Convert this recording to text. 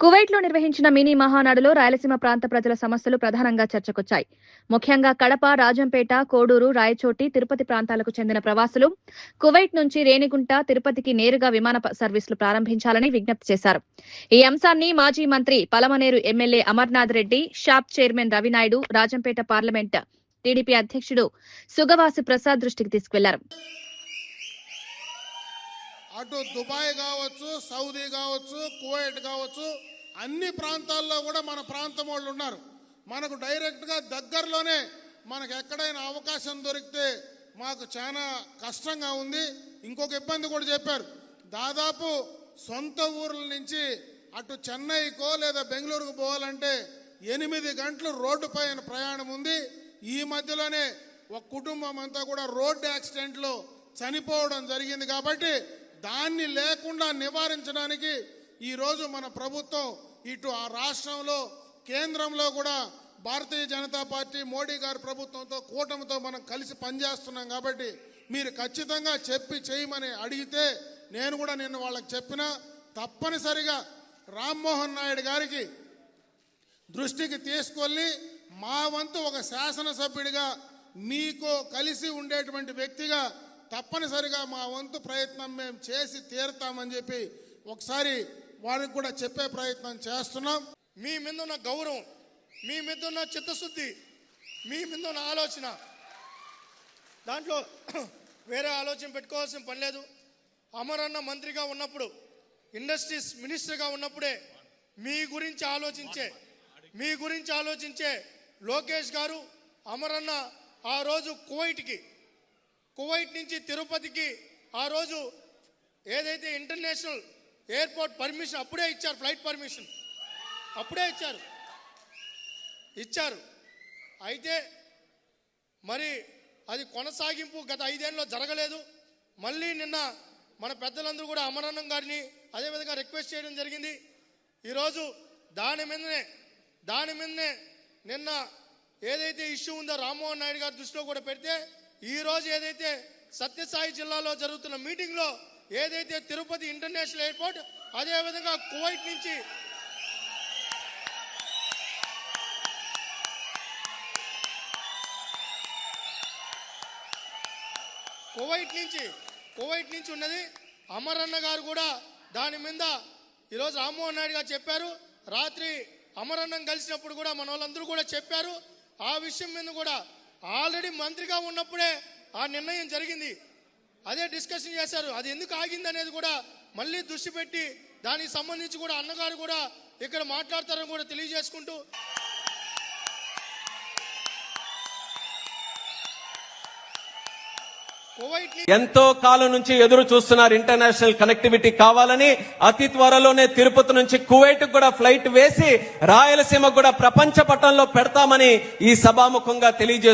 కువైట్లో నిర్వహించిన మినీ మహానాడులో రాయలసీమ ప్రాంత ప్రజల సమస్యలు ప్రధానంగా చర్చకొచ్చాయి. ముఖ్యంగా కడప, రాజంపేట, కోడూరు, రాయచోటి, తిరుపతి ప్రాంతాలకు చెందిన ప్రవాసులు కువైట్ నుంచి రేణిగుంట, తిరుపతికి నేరుగా విమాన సర్వీసులు ప్రారంభించాలని విజ్ఞప్తి చేశారు. ఈ అంశాన్ని మాజీ మంత్రి పలమనేరు ఎమ్మెల్యే అమర్నాథ్ రెడ్డి, షాప్ chairman Ravi Naidu, Rajampet parliament TDP అధ్యక్షుడు సుగవాసి ప్రసాద్ దృష్టికి తీసుకువెళ్లారు. అటు దుబాయ్ కావచ్చు, సౌదీ కావచ్చు, కువైట్ కావచ్చు, అన్ని ప్రాంతాల్లో కూడా మన ప్రాంతం వాళ్ళు ఉన్నారు. మనకు డైరెక్ట్గా దగ్గరలోనే మనకు ఎక్కడైనా అవకాశం దొరికితే మాకు చాలా కష్టంగా ఉంది. ఇంకొక ఇబ్బంది కూడా చెప్పారు, దాదాపు సొంత ఊర్ల నుంచి అటు చెన్నైకో లేదా బెంగళూరుకు పోవాలంటే 8 గంటలు రోడ్డు పైన ప్రయాణం ఉంది. ఈ మధ్యలోనే ఒక కుటుంబం అంతా కూడా రోడ్డు యాక్సిడెంట్లో చనిపోవడం జరిగింది. కాబట్టి దాన్ని లేకుండా నివారించడానికి ఈరోజు మన ప్రభుత్వం ఇటు ఆ రాష్ట్రంలో, కేంద్రంలో కూడా భారతీయ జనతా పార్టీ మోడీ గారి ప్రభుత్వంతో, కూటమితో మనం కలిసి పనిచేస్తున్నాం. కాబట్టి మీరు ఖచ్చితంగా చెప్పి చేయమని అడిగితే నేను కూడా నిన్న వాళ్ళకి చెప్పినా, తప్పనిసరిగా రామ్మోహన్ నాయుడు గారికి దృష్టికి తీసుకెళ్ళి మా వంతు ఒక శాసనసభ్యుడిగా మీకు కలిసి ఉండేటువంటి వ్యక్తిగా తప్పనిసరిగా మా వంతు ప్రయత్నం మేము చేసి తీరుతామని చెప్పి ఒకసారి వారికి కూడా చెప్పే ప్రయత్నం చేస్తున్నాం. మీ మీద ఉన్న గౌరవం, మీ మీద ఉన్న చిత్తశుద్ధి, మీ మీద ఉన్న ఆలోచన, దాంట్లో వేరే ఆలోచన పెట్టుకోవాల్సిన పని లేదు. అమరన్న మంత్రిగా ఉన్నప్పుడు, ఇండస్ట్రీస్ మినిస్టర్గా ఉన్నప్పుడే మీ గురించి ఆలోచించే లోకేష్ గారు, అమరన్న ఆ రోజు కువైట్ నుంచి తిరుపతికి ఆ రోజు ఏదైతే ఇంటర్నేషనల్ ఎయిర్పోర్ట్ పర్మిషన్ అప్పుడే ఇచ్చారు, ఫ్లైట్ పర్మిషన్ అప్పుడే ఇచ్చారు. అయితే మరి అది కొనసాగింపు గత 5 ఏళ్ళలో జరగలేదు. మళ్ళీ నిన్న మన పెద్దలందరూ కూడా అమరన్నం గారిని అదేవిధంగా రిక్వెస్ట్ చేయడం జరిగింది. ఈరోజు దాని మీదనే నిన్న ఏదైతే ఇష్యూ ఉందో రామ్మోహన్ నాయుడు గారి దృష్టిలో కూడా పెడితే, ఈరోజు ఏదైతే సత్యసాయి జిల్లాలో జరుగుతున్న మీటింగ్లో ఏదైతే తిరుపతి ఇంటర్నేషనల్ ఎయిర్పోర్ట్, అదేవిధంగా కువైట్ నుంచి ఉన్నది. అమరన్న గారు కూడా దాని మీద ఈరోజు రామ్మోహన్ నాయుడు గారు చెప్పారు. రాత్రి అమరన్నం కలిసినప్పుడు కూడా మన వాళ్ళందరూ కూడా చెప్పారు. ఆ విషయం మీద కూడా ఆల్రెడీ మంత్రిగా ఉన్నప్పుడే ఆ నిర్ణయం జరిగింది, అదే డిస్కషన్ చేశారు. అది ఎందుకు ఆగింది అనేది కూడా మళ్ళీ దృష్టి పెట్టి దానికి సంబంధించి కూడా అన్నగారు కూడా ఇక్కడ మాట్లాడతారని కూడా తెలియజేసుకుంటూ, ఎంతో కాలం నుంచి ఎదురు చూస్తున్నారు ఇంటర్నేషనల్ కనెక్టివిటీ కావాలని. అతి త్వరలోనే తిరుపతి నుంచి కువైట్ కూడా ఫ్లైట్ వేసి రాయలసీమ కూడా ప్రపంచ పటంలో పెడతామని ఈ సభాముఖంగా తెలియజేస్తున్నారు.